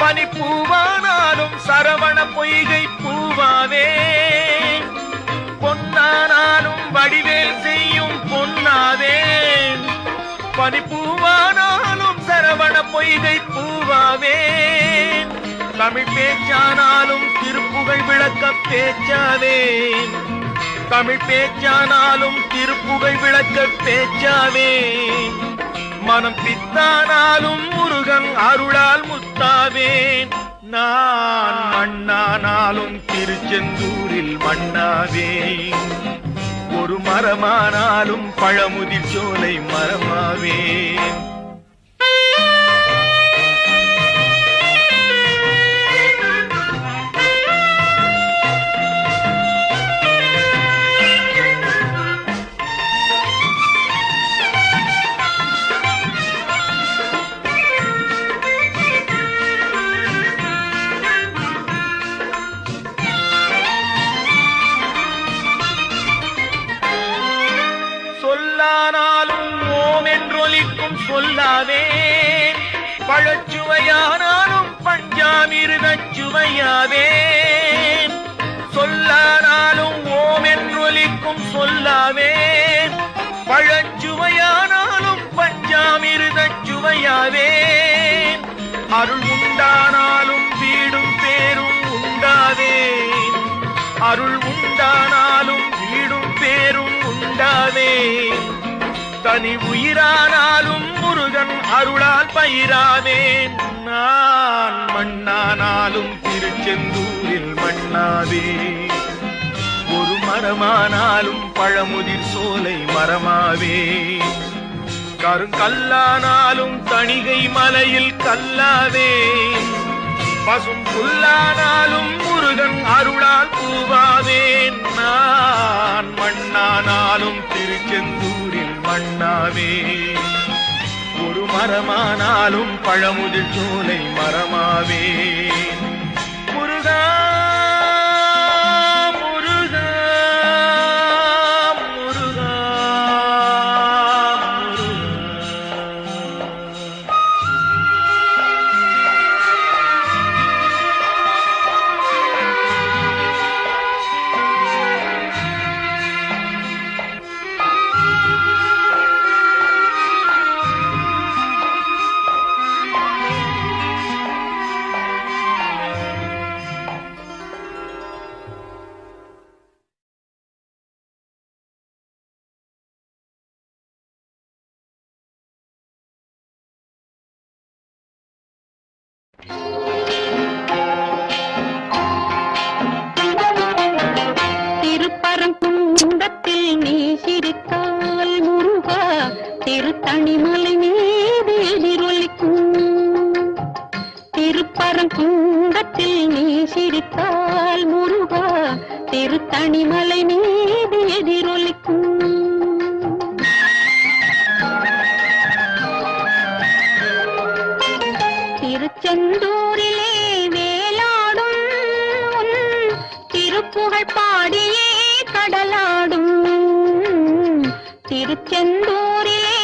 பனிப்பூவானாலும் சரவண பொய்கை பூவாவே பொன்னானாலும் வடிவேல் செய்யும் பொன்னாவே பனிப்பூவானாலும் சரவண பொய்கை பூவாவே தமிழ் பேச்சானாலும் திருப்புகழ் விளக்க பேச்சாவே தமிழ் பேச்சானாலும் திருப்புகழ் விளக்க பேச்சாவே மனம் பித்தானாலும் முருகன் அருளால் முத்தாவேன் நான் மண்ணானாலும் திருச்செந்தூரில் மண்ணாவே ஒரு மரமானாலும் பழமுதிர்ச்சோலை மரமாவே சொல்லானாலும் ஓம் என்றொலிக்கும் சொல்லாவேன், பழச்சுவையானாலும் பஞ்சாமிர்தச் சுவையாவேன். சொல்லானாலும் ஓம் என்றொலிக்கும் சொல்லாவேன், பழச்சுவையானாலும் பஞ்சாமிர்தச் சுவையாவேன். அருள் உண்டானாலும் வீடும் பேரும் உண்டாவேன், அருள் உண்டானாலும் வீடும் பேரும் உண்டாவேன். தனி உயிரானாலும் முருகன் அருளால் பயிராவேன். நான் மண்ணானாலும் திருச்செந்தூரில் மண்ணாவேன், ஒரு மரமானாலும் பழமுதிர் சோலை மரமாவேன். கருங்கல்லானாலும் தணிகை மலையில் கல்லாவேன், பசும் புல்லானாலும் முருகன் அருளால் பூவாவேன். நான் மண்ணானாலும் திருச்செந்தூரில் மண்ணாவேன், ஒரு மரமானாலும் பழமுதிர் சோலை மரமாவேன். முருகா முருகா முருகா திருப்பரங்குன்றத்தில் நீ சிரித்தால் முருகா திருத்தணிமலை மீது எதிரொலிக்கும். திருப்பரங்குன்றத்தில் நீ சிரித்தால் முருகா திருத்தணிமலை மீது எதிரொலிக்கும். திருச்செந்தூரிலே வேலாடும் திருப்புகழ் பாடியே கடலாடும். திருச்செந்தூரிலே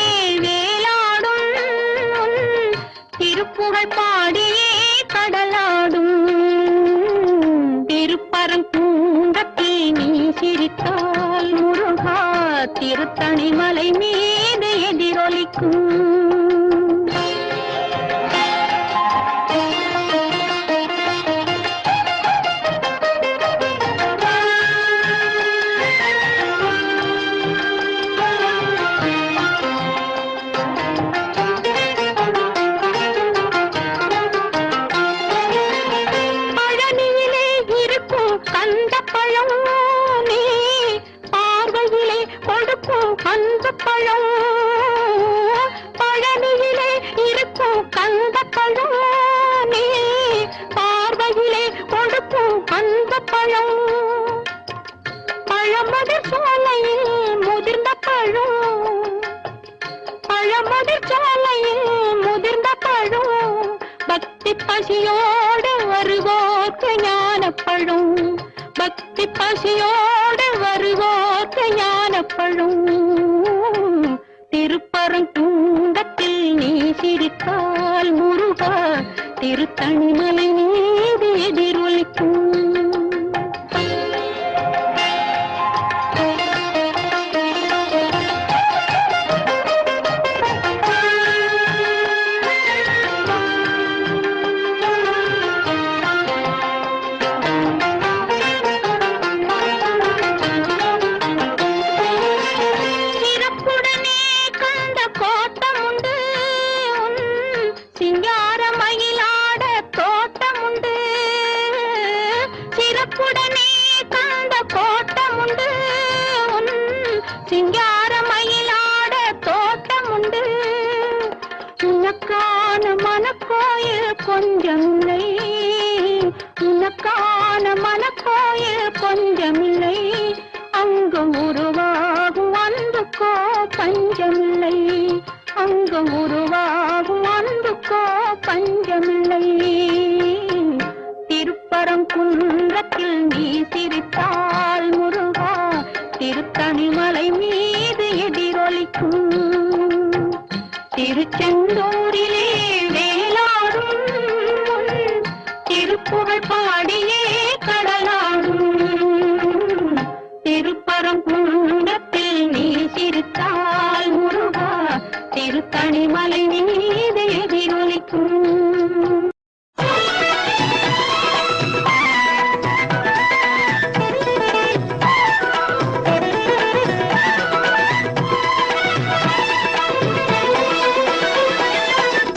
வேலாடும் திருப்புகழ் பாடியே கடலாடும். திருப்பரங்குன்றத்தில் நீ சிரித்தால் முருகா திருத்தணிமலை மீது எதிரொலிக்கும். பழனியிலே இருக்கும் கந்த பழம் நீ பார்வையிலே கொடுக்கும் அந்த பழம். பழமதிர் சோலையில் முதிர்ந்த பழம், பழமதிர் சோலையில் முதிர்ந்த பழம். பக்தி பசியோடு வருவோர்க்கு ஞான பழம், பக்தி பசியோடு வருவோர்க்கு ஞான பழம். திருப்பரங்குன்றத்தில் நீ சிரித்தால் முருகா திருத்தணிமலை மீது எதிரொலிக்கும். சிங்காரமயிலாட தோட்டமுண்டு. உனக்கான மனக்கோயில் கொஞ்சமில்லை, உனக்கான மனக்கோயில் கொஞ்சமில்லை. அங்கு உருவாகும் அன்புக்கோ பஞ்சமில்லை, அங்கு உருவாகும் அன்புக்கோ பஞ்சமில்லை. திருப்பரங்குன்றத்தில் நீ சிரித்தால் முருகா திருத்தணிமலை மீது எதிரொலிக்கும். எதிரொலிக்கும். திருச்செந்தூரிலே வேலாடும் திருப்புகழ் பாடியே கடலாடும். திருப்பரங்குன்றத்தில் நீ சிரித்தால் முருகா திருத்தணிமலை மீது எதிரொலிக்கும்.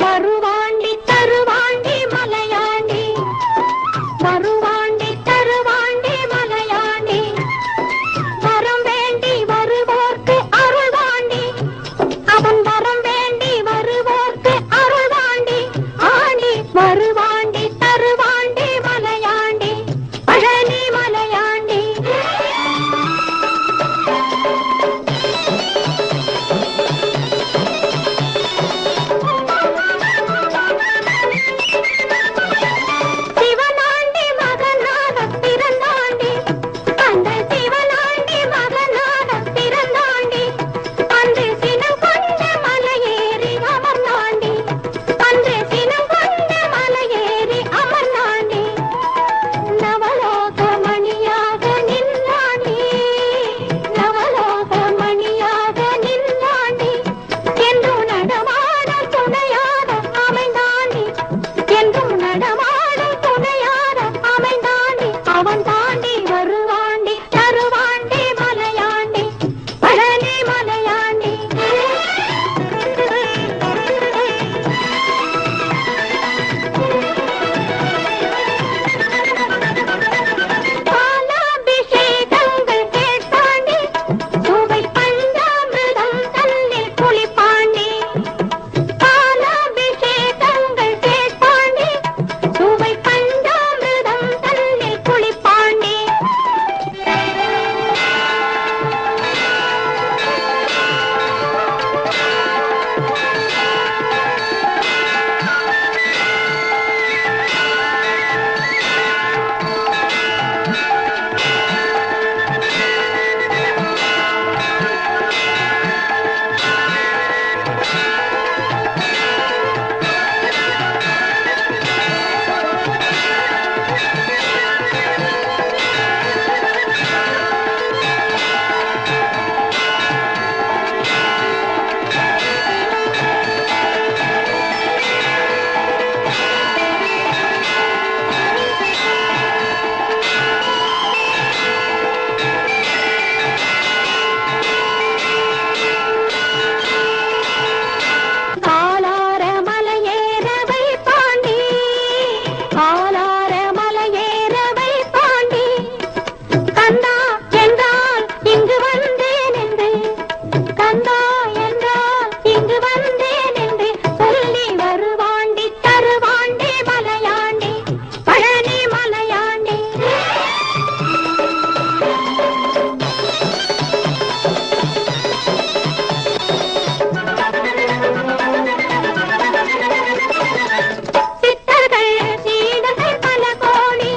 வருவாண்டி தருவாண்டி மலையாண்டி, வருவாண்டி தருவாண்டி மலையாண்டி, வரம் வேண்டி வருவோர்க்கு அருள்வாண்டி, அவன் வரம் வேண்டி வருவோர்க்கு அருள்வாண்டி, ஆண்டி வருவாண்டி தருவாண்டி மலையாண்டி, பழனி மலையாண்டி. சிவனாண்டி மகனாக பிறந்தாண்டி, அந்த சிவனாண்டி மகனாக பிறந்தாண்டி, அன்று சினம் கொண்ட மலையேறி அமர்ந்தாண்டி, அன்று சினம் கொண்ட மலையேறி அமர்ந்தாண்டி, நவலோக மணியாக நின்றாண்டி, நவலோக மணியாக நின்றாண்டி, என்றும் நடமாட துணையாக அமைந்தாண்டி, என்றும் நடமாட துணையாக அமைந்தாண்டி, அவன் தாண்டி வருவாண்டி தருவாண்டி மலையாண்டி, பழனி மலையாண்டி. பாலாபிஷேகங்கள் கேட்டாண்டி, சுவை பஞ்சாமிர்தம் தன்னில் குளிப்பாண்டி, பாலாபிஷேகங்கள் கேட்டாண்டி, சுவை பஞ்சாமிர்தம் தன்னில் குளிப்பாண்டி. காலார மலையேற வைப்பாண்டி, காலார மலையேற வைப்பாண்டி, கந்தா என்றால் இங்கு வந்தேன் என்று, கந்தா என்றால் இங்கு வந்தேன் என்று சொல்லி வருவாண்டி தருவாண்டி மலையாண்டி, பழனி மலையாண்டி. சித்தர்கள் சீடர்கள் பல கோடி,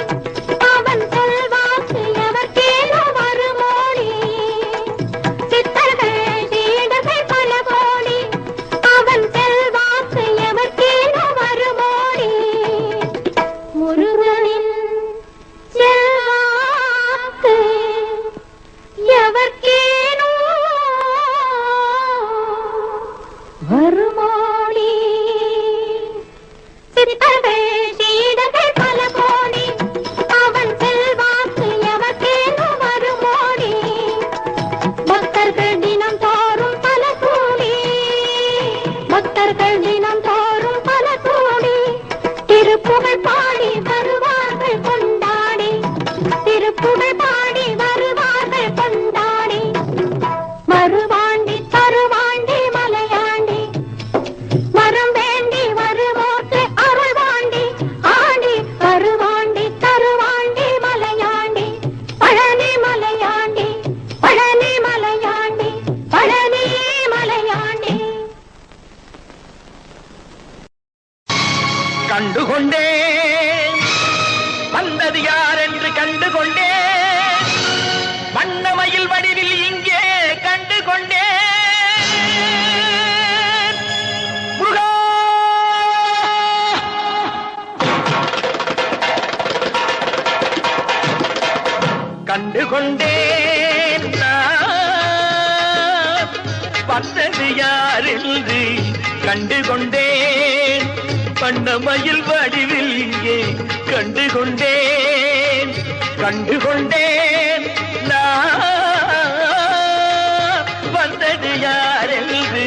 அவன் செல்வாக்கு எவர்க்கேனோ வருமோடி, சித்தர்கள் சீடர்கள் பல கோடி, அவன் செல்வாக்கு எவர்க்கேனோ வருமோடி, முருகனின் செல்வாக்கு எவர்க்கேனோ வருமோடி. சித்தர்கள் சீடர்கள் பல கோடி, அவன் செல்வாக்கு எவர்க்கேனோ வருமோடி, பக்தர்கள் தினம் தோறும் பல கூடி, பக்தர்கள் தினம் தோறும் பல கூடி, திருப்புகழ் பாடி வருவார்கள் கொண்டாடி, திருப்புகழ் பாடி வருவார்கள் கொண்டாடி, வருவாண்டி தருவாண்டி மலையாண்டி, வரம் வேண்டி வருவோர்க்கு அருள்வாண்டி, ஆண்டி வருவாண்டி தருவாண்டி மலையாண்டி, பழனி மலையாண்டி, பழனி மலையாண்டி, பழனி மலையாண்டி. கண்டுகொண்டேன் வந்தது யார் என்று கண்டுகொண்டேன், வண்ணமயில் வடிவில் இங்கே கண்டுகொண்டேன். வந்தது யார் என்று கண்டுகொண்டேன் வண்ணமயில் வடிவில் இங்கே கண்டுகொண்டேன் நான் வந்தது யார் என்று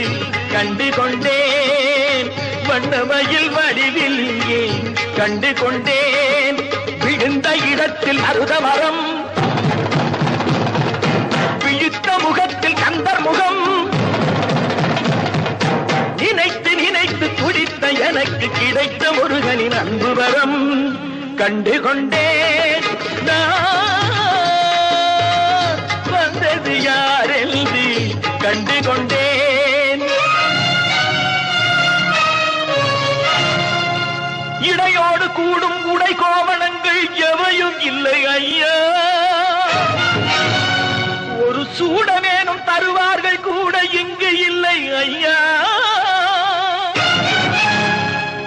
கண்டுகொண்டேன் வண்ணமயில் வடிவில் இங்கே கண்டுகொண்டேன் விழுந்த இடத்தில் அருத மரம் விழித்த முகத்தில் கந்தர் முகம் நினைத்து நினைத்து துடித்த எனக்கு கிடைத்த முருகனின் அன்பு வரம் கண்டுகொண்டேன் நான் வந்தது யார் என்று கண்டுகொண்டேன் இடையோடு கூடும் உடை கோவணங்கள் எவையும் இல்லை ஐயா ஒரு சூடமேனும் தருவார்கள் கூட இங்கு இல்லை ஐயா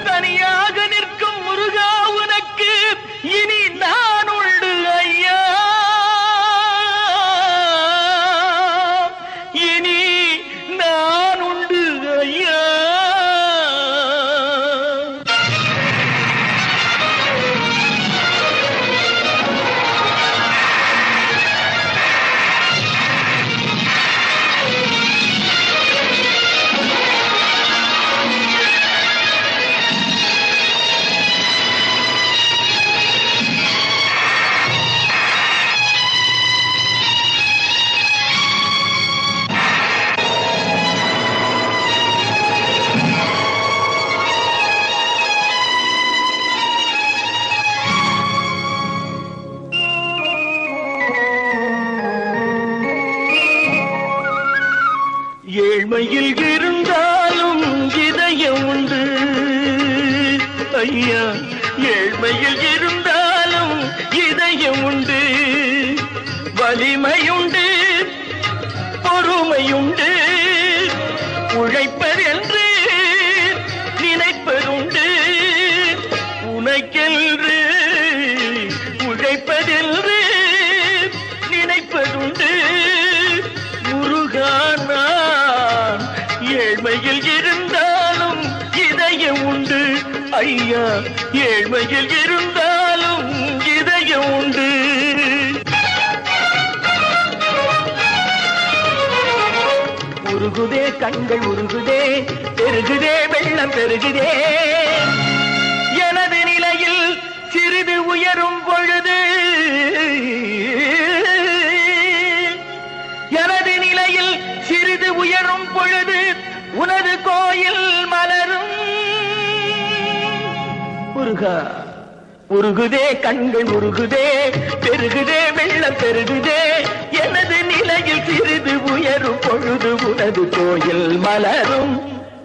தனியாக நிற்கும் முருகா உனக்கு இனி நான் உண்டு ஐயா இனி நான் உண்டு ஐயா ஏழ்மையில் இருந்தாலும் இதயம் உண்டு ஐயா ஏழ்மையில் இருந்தாலும் இதயம் உண்டு வலிமையுண்டு பொறுமையுண்டு உழைப்பதென்று நினைப்பதுண்டு உனக்கென்று உழைப்பதென்று நினைப்பதுண்டு முருகானா ஏழ்மையில் இருந்தாலும் இதயம் உண்டு ஐயா ஏழ்மையில் இருந்தாலும் இதயம் உண்டு உருகுதே கண்கள் உருகுதே பெருகுதே வெள்ளம் பெருகுதே எனது நிலையில் சிறிது உயரும் பொழுது எனது நிலையில் சிறிது உயரும் பொழுது உனது கோயில் மலரும் முருகா உருகுதே கண்கள் உருகுதே பெருகுதே வெள்ளம் பெருகுதே எனது நிலையில் சிறிது உயரும் பொழுது உனது கோயில் மலரும்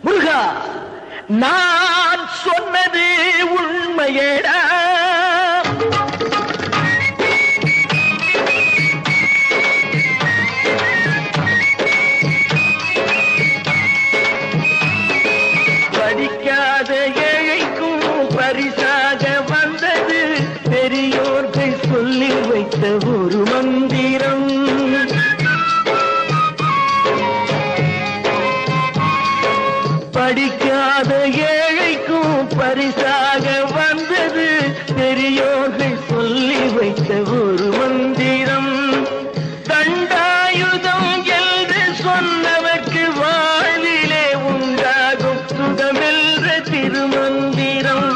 முருகா நான் சொன்னது உண்மையேடா படிக்காத ஏழைக்கும் பரிசாக வந்தது பெரியோர்கள் சொல்லி வைத்த ஒரு மந்திரம் படிக்காத ஏழைக்கும் பரிசாக வந்தது பெரியோர்கள் சொல்லி வைத்த ஒரு மந்திரம் தண்டாயுதம் என்று சொன்னவர்க்கு வாழ்விலே உண்டாகும் சுகமென்ற திருமந்திரம்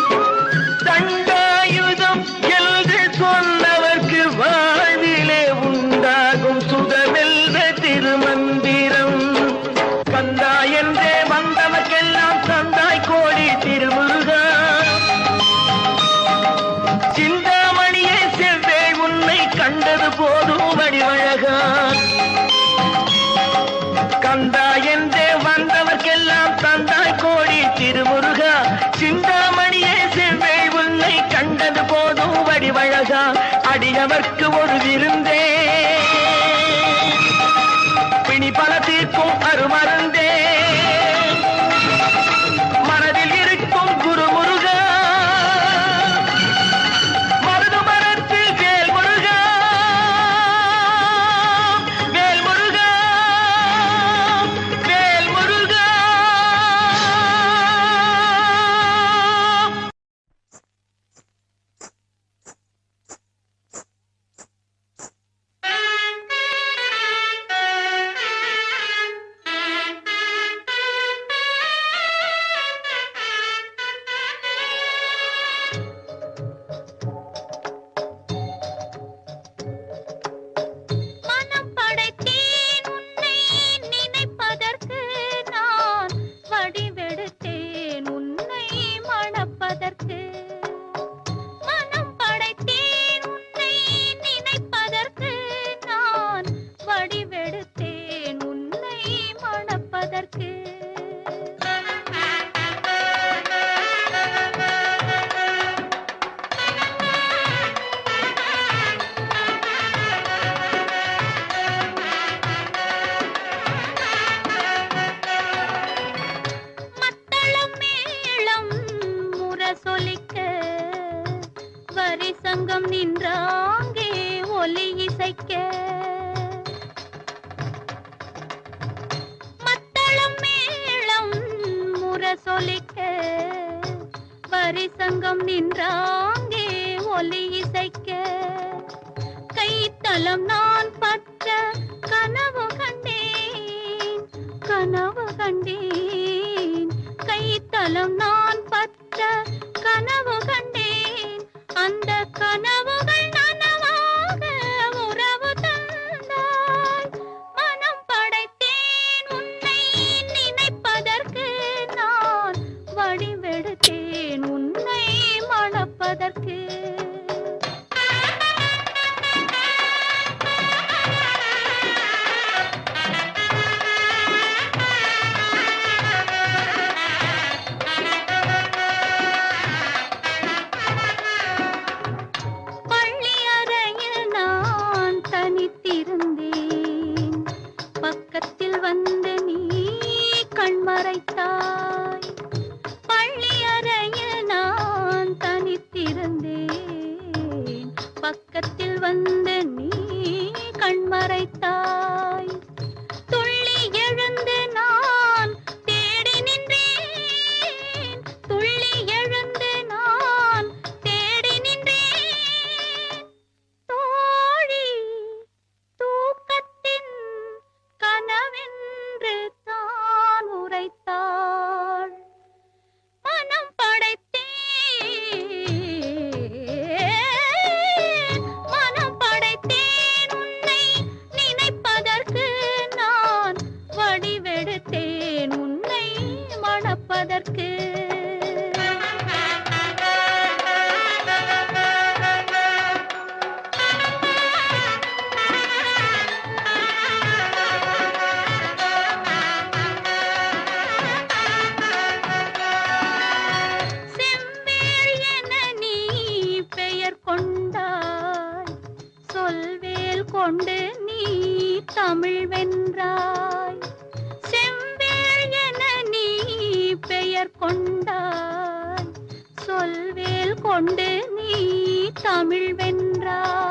தண்டாயுதம் என்று சொன்னவர்க்கு வாழ்விலே உண்டாகும் சுகமென்ற திருமந்திரம் கந்தா என்றே வந்தவர்க்கெல்லாம் தந்தாய் கோடி திருமுருகா சிந்தாமணியே செவ்வே உன்னை கண்டது போதும் வடிவழகா கந்தா என்றே வந்தவர்க்கெல்லாம் தந்தாய் கோடி திருமுருகா சிந்தாமணியே செவ்வே உன்னை கண்டது போதும் வடிவழகா அடியவர்க்கு ஒரு விருந்தே பிணி பல தீர்க்கும் அருமருந்தே மனதில் இருக்கும் குரு முருகா மருது மரத்தில் வேல் முருகா வேல் முருகா வேல் முருகா முரசொலிக்க வரிசங்கம் நின்றாங்கே ஒலி இசைக்க கைத்தலம் நான் பற்ற கனவு கண்டேன் கனவு கண்டேன் கைத்தலம் நான் பற்ற கனவு கண்டேன் அந்த கனவுகள் நனவாக உறவு தந்தாய் மனம் படைத்தேன் உன்னை நினைப்பதற்கு நான் வடிவெடுத்தேன் உன்னை மணப்பதற்கு பக்கத்தில் வந்து நீ கண்மறைத்தாய் பள்ளி அறையில் நான் தனித்திருந்தேன் பக்கத்தில் வந்து நீ கண்மறைத்தாய் துள்ளி எழுந்து நான் தேடி நின்றேன் துள்ளி எழுந்து நான் தேடி நின்றேன் தோழி தூக்கத்தின் கனவென்று தான் உரைத்தாள் மனம் படைத்தேன் உன்னை நினைப்பதற்கு நான் வடிவெடுத்தேன் உன்னை மணப்பதற்கு சொல்வேல் கொண்டு நீ தமிழ் வென்றாய் செவ்வேள் என நீ பெயர் கொண்டாய் சொல்வேல் கொண்டு நீ தமிழ் வென்றாய்